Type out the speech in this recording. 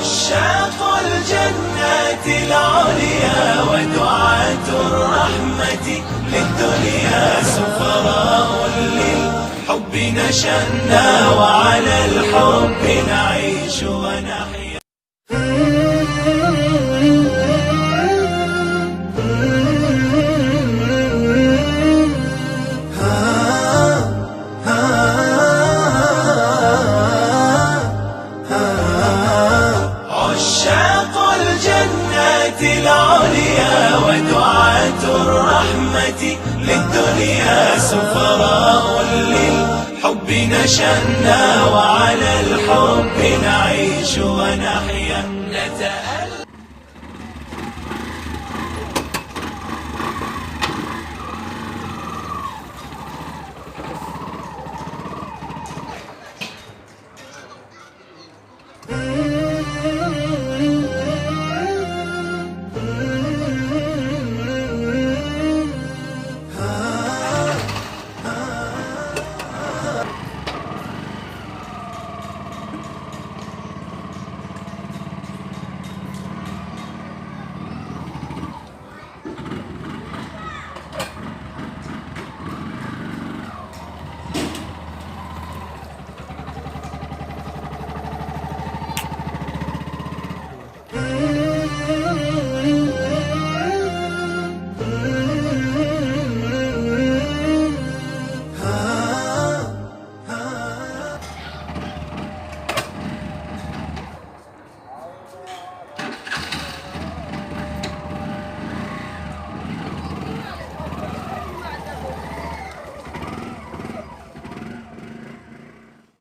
عشاق الجنات العليا ودعاة الرحمة للدنيا، سفراء للحب نشأنا وعلى الحب نعيش ونحيا. عشاق الجنات العليا ودعاة الرحمة للدنيا، سفراء للحب نشأنا وعلى الحب نعيش ونحيا.